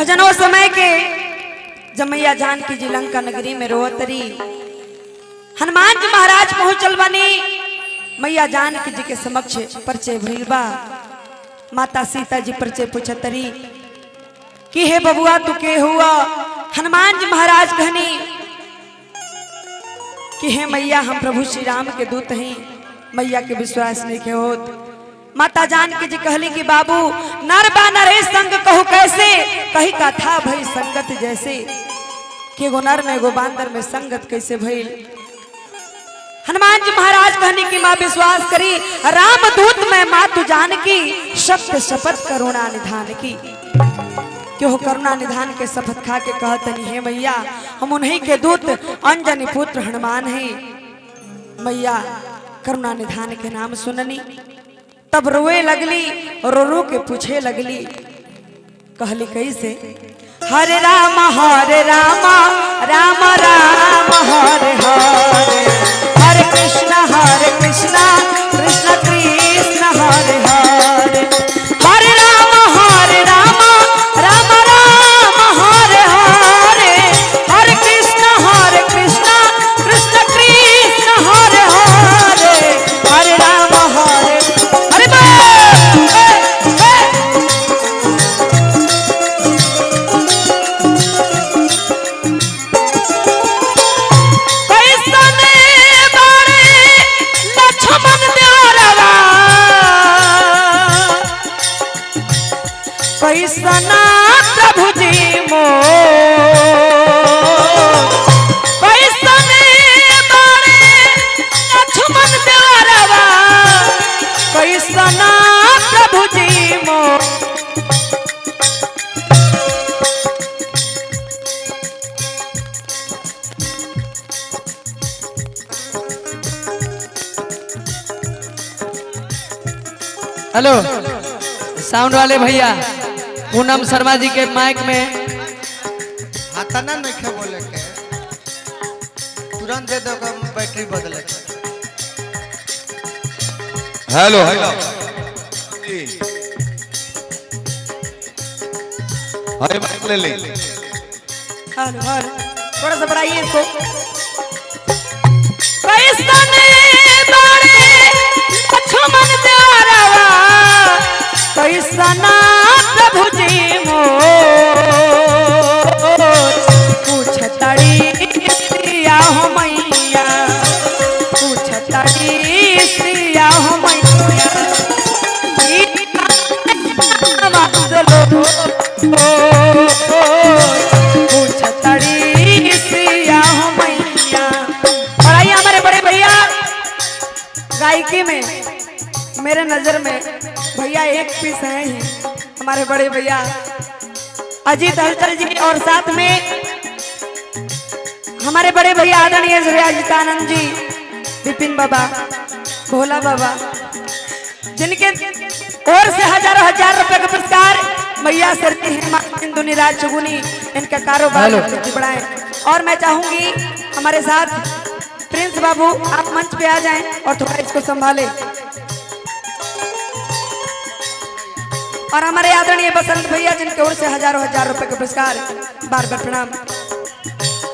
भजनों समय के जब मैया जानकी जी लंका नगरी में रोतरी हनुमान जी महाराज पहुंचल बनी मैया जानकी जी के समक्ष परिचय भइल बा। माता सीता जी परिचय पूछतरी कि हे बबुआ तू के हुआ। हनुमान जी महाराज कहनी कि हे मैया हम प्रभु श्री राम के दूत हैं। मैया के विश्वास नहीं के होत। माता जानकी जी कहली कि बाबू नर बा नरे संग कहू कैसे कही का था भई संगत जैसे कि एगो नर में एगो बांदर में संगत कैसे भइल। हनुमान जी महाराज कहने की माँ विश्वास करी राम दूत में माँ तू जानकी सत्य शपथ करुणा निधान की क्यों करुणा निधान के शपथ खा के कहतनी हे मैया हम उन्हीं के दूत अंजनी पुत्र हनुमान हैं। मैया करुणा निधान के नाम सुननी तब रोए लगली रो रो के पूछे लगली कहली कैसे हरे राम राम राम हरे हरे हरे कृष्ण कृष्ण कृष्ण हरे हरे हरे राम राम राम हरे हरे हरे कृष्ण कृष्ण कृष्ण हरे हरे हरे राम हरे कैसना प्रभु जी मो कैसने बारे लक्ष्मण द्वारवा कैसना प्रभु जी मो हेलो साउंड वाले भैया पूनम शर्मा जी के माइक में हाथाना नहीं बोले के तुरंत दे दो बैटरी बदले के। हेलो हेलो अरे माइक ले ले हेलो हेलो थोड़ा सा बढ़ाइए इसको। कैसने बारे लक्ष्मण द्वारवा कैसना प्रभु जी मोर पूछतड़ी सिया हो मैया पूछतड़ी सिया हो मैया पूछतड़ी सिया हो मैया। और आइए हमारे बड़े भैया गायकी में मेरे नजर में भैया एक पीस है ही हमारे बड़े भैया अजीत हलचल जी और साथ में हमारे बड़े भैया आदरणीय अजितानंद जी विपिन बाबा भोला बाबा जिनके ओर से हजारों हजार रुपए का पुरस्कार मैया सरती है इंदुनी राज चुगुनी इनका कारोबार बढ़ाए। और मैं चाहूंगी हमारे साथ प्रिंस बाबू आप मंच पे आ जाएं और थोड़ा इसको संभालें। और हमारे आदरणीय बसंत भैया जिनके ओर से हजारों हजार रुपए का पुरस्कार बार बार प्रणाम।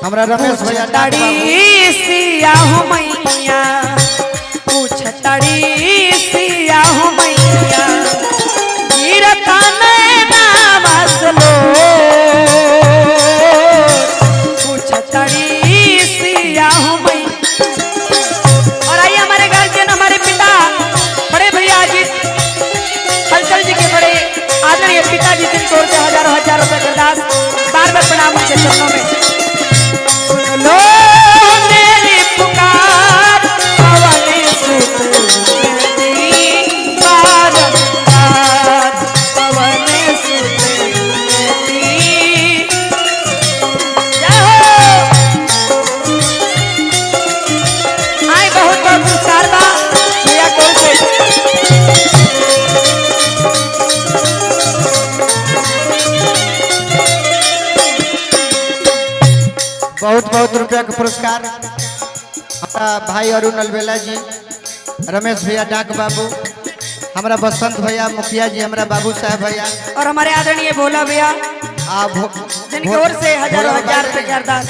हमरा रमेश भैया पूछतड़ी सिया हो मैया पूछतड़ी सिया हो मैया वीर काने नाम असलो पूछतड़ी सिया हो मैया। और आइए हमारे गार्जियन हमारे पिता बड़े भैया जी हलचल जी के बड़े आदरणीय पिताजी जिनके ओर से हजारों हजार रुपए का दास बार बार प्रणाम उनके चरणों में। सुन लो मेरी पुकार पवन सुत मेरी बारंबार पवन सुत मेरी जय हो। आए बहुत बहुत पुरस्कार बा भैया को बहुत बहुत रुपया का पुरस्कार हमारा भाई अरुण अलबेला जी रमेश भैया डाक बाबू हमारा बसंत भैया मुखिया जी हमारा बाबू साहब भैया और हमारे आदरणीय भोला भैया जिनकी ओर से हजारों हजार रुपए की अरदास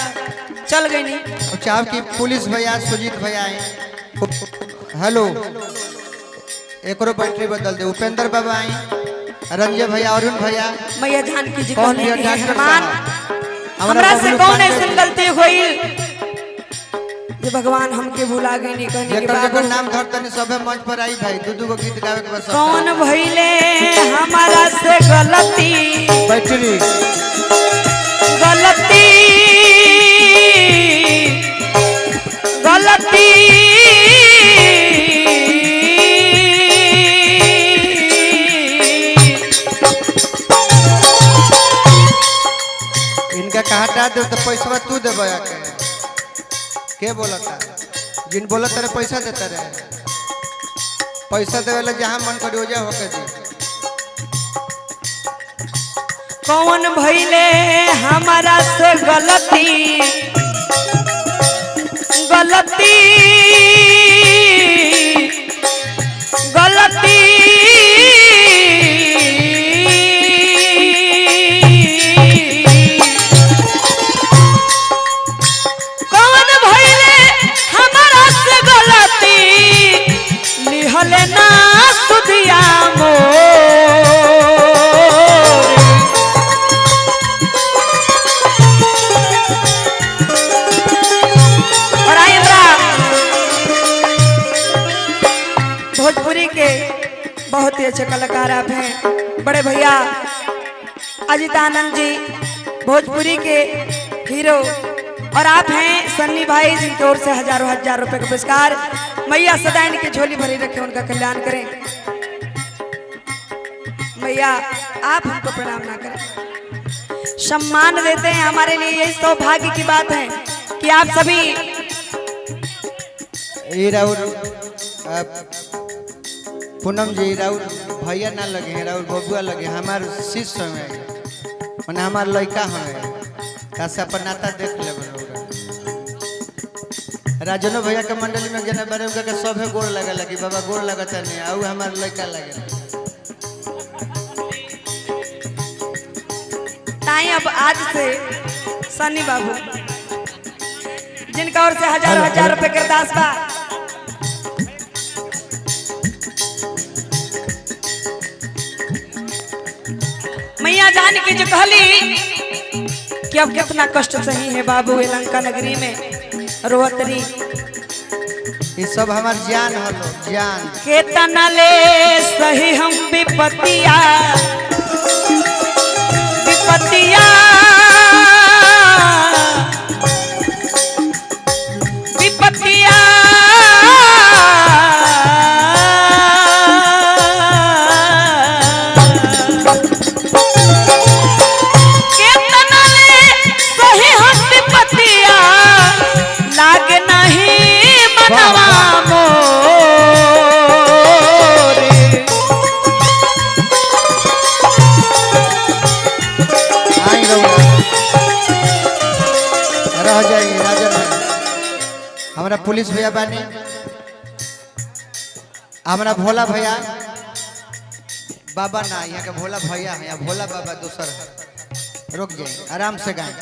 चल गई नहीं। चाह की पुलिस भैया सुजीत भैया आए। हेलो एक बैटरी बदल दे। उपेंद्र बाबा आई, रंजय भैया, अरुण भैया, मैया जानकी जी कौन कहले भैया कि डॉक्टर हनुमान साहब, हमरा से बबलू कौन पांडे ऐसी जी। गलती हुई जे भगवान हमके भुला गई नहीं कहने के जेकर बाद जेकर नाम धरतनी सबे मंच पर आई भाई। दू गो गीत गावे के बस कौन भइले हमारा से गलती बैटरी गलती गलती इनका कहा दे तो पैसा तू देबे के बोलता। जिन बोलत रे पैसा देता रे, पैसा देवे ला जहाँ मन करी ओजा होके दी। कौन भइले हमारा से गलती गलती गलती कौन भइले हमारा से गलती लिहले ना सुधिया मोर। और आइंद्रा भोजपुरी के बहुत ही अच्छे कलाकार आप हैं बड़े भैया अजित आनंद जी, भोजपुरी के हीरो। और आप हैं सन्नी भाई जिनकी ओर से हजारों हजार रुपए का पुरस्कार। मैया सदा इनकी झोली भरी रखे, उनका कल्याण करें। मैया आप हमको प्रणाम ना करें, सम्मान देते हैं। हमारे लिए यही सौभाग्य की बात है कि आप सभी पूनम जी राउर भैया ना लगे हैं, राउर बबुआ लगे, हमार शिष्य में मैंने हमार लड़का हमें कैसे अपन नाता देख ले। राजनो भैया के मंडली में जना बारे के सभे गोड़ लगे लगी बाबा गोड़ लगता नहीं आउ हमार लड़का लगे। ताई अब आज से सन्नी बाबू जिनका ओर से हजारों हजार रुपए के अरदास बा, मैया जानकी जी कहली कि अब कितना कष्ट सही है बाबू ये लंका नगरी में रोहतरी। ये सब हमार जान हलो जान केतना ले सही हम विपतिया विपतिया विपतिया केतना ले सही हम विपतिया लागे नहीं मनवा मोरे। आई रह जाएगी राजन भाई। हमारा पुलिस भैया बानी, हमारा भोला भैया बाबा ना यहाँ के भोला भैया है, यहाँ भोला बाबा दूसर है। रुक जाए आराम से गाएं।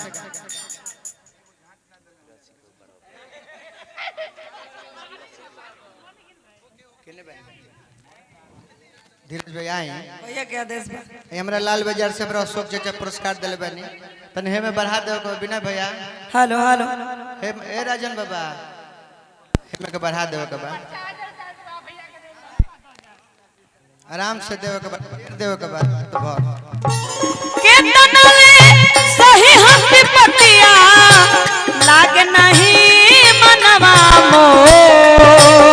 धीरज भैया आए भैया क्या देश बा? हमारा लाल बाजार से हमरा अशोक चाचा पुरस्कार दिले बानी तने हे में बढ़ा दे को बिना भैया हेलो हेलो हे ए राजन बाबा हे में के बढ़ा दे के बा आराम से देवे के बा तो केतना ले सही हम विपतिया लागे नहीं मनवा मोर।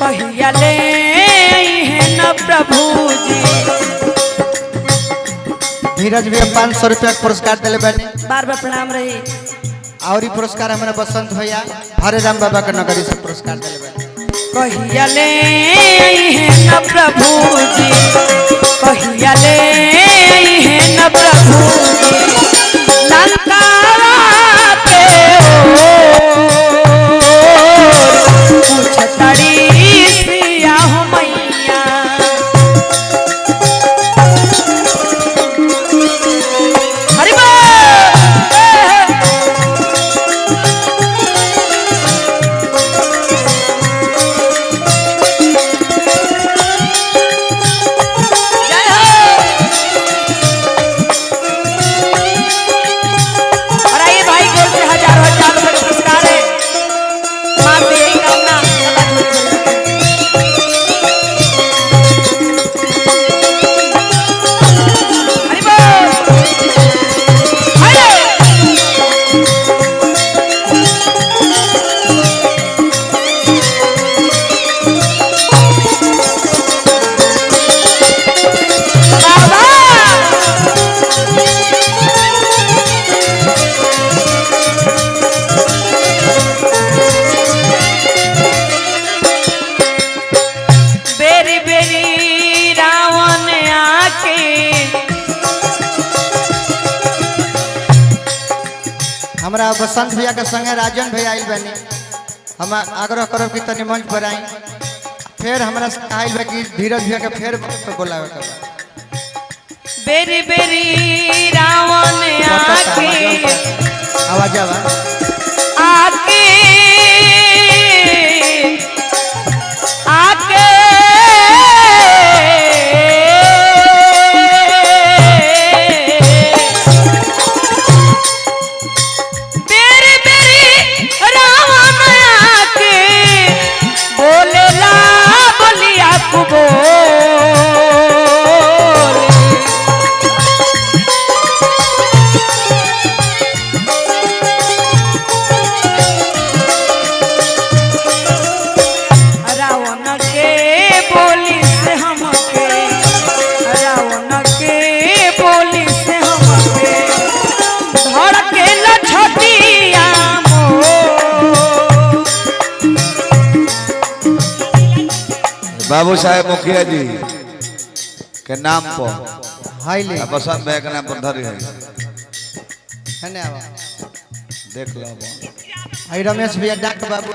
कहिया ले है न प्रभु जी। धीरज भैया 500 रुपया के पुरस्कार दिले बानी। बार बार प्रणाम रही। और ये पुरस्कार हमारा बसंत भैया हरे राम बाबा के नगरी से पुरस्कार दिले बानी। कहिया ले है न प्रभु जी, कहिया ले है न प्रभु जी। लंका पे छतड़ी सिया हो मैया। हमरा बसंत भैया के संगे राजन भैया आइल बनी। हम आग्रह करब कि तनी मंच पर आई। फिर हमरा आइल बा कि धीरज भैया के फिर बोलावे के बा। बेरी बेरी रावण आके आवाज आवा आके आके बेरी बेरी रावण आके बोलेला बोलिया कुबो बाबू साहेब मुखिया जी के नाम पर हाईले बसंत भैया के नाम पर धरी है है ना आवा देख लो। आई रमेश भैया डॉक्टर बाबू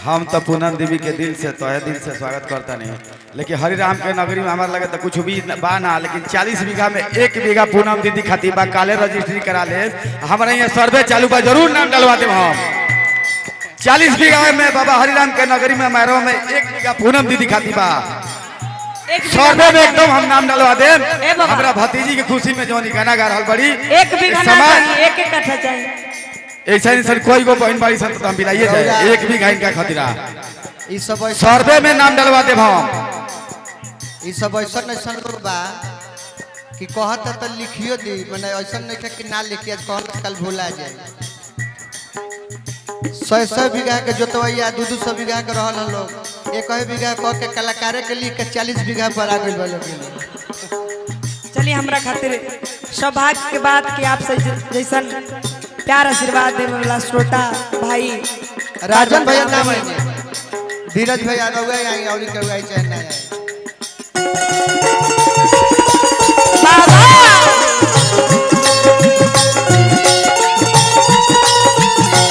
हम तो पूनम देवी के दिल से तहे दिल से स्वागत करता नहीं, लेकिन हरिराम के नगरी में हमारे लगे तो कुछ भी बा ना, लेकिन 40 बीघा में 1 बीघा पूनम दीदी खाती बा, काले रजिस्ट्री करा ले। हमारे यहाँ सर्वे चालू बा, जरूर नाम डलवा दे। हम 40 बीघा में बाबा हरिराम के नगरी में मैरो में 1 बीघा पूनम दीदी खाती बा, सर्वे में एकदम हम नाम डलवा दे। हमारा भतीजी की खुशी में जो गाना गा रहा बड़ी 1 बीघा ना चाहिए, 1 कट्ठा चाहिए। ऐसा नहीं सर, कोई को बहन बाड़ी संत हम बिलाइए जाए 1 बीघा इनका खतरा ई सब सर्वे में नाम डलवा दे। हम ई सब ऐसा ऐसा लोग बा कि कहत त लिखियो दी, माने ऐसा नहीं कि ना लिखिए कहत कल भूला जाए। 100 बीघा के जोतवैया 200 बीघा के रहल लोग 1 बीघा कह के कलाकारे के लिए 40 बीघा पर आ गइल बा लोग। चलिए हमरा खातिर सौभाग्य के बात कि आप जैसन प्यार आशीर्वाद देने वाला श्रोता भाई राजन भैया नाम है, धीरज भैया रहुआ आई और के आई चाहे ना आई।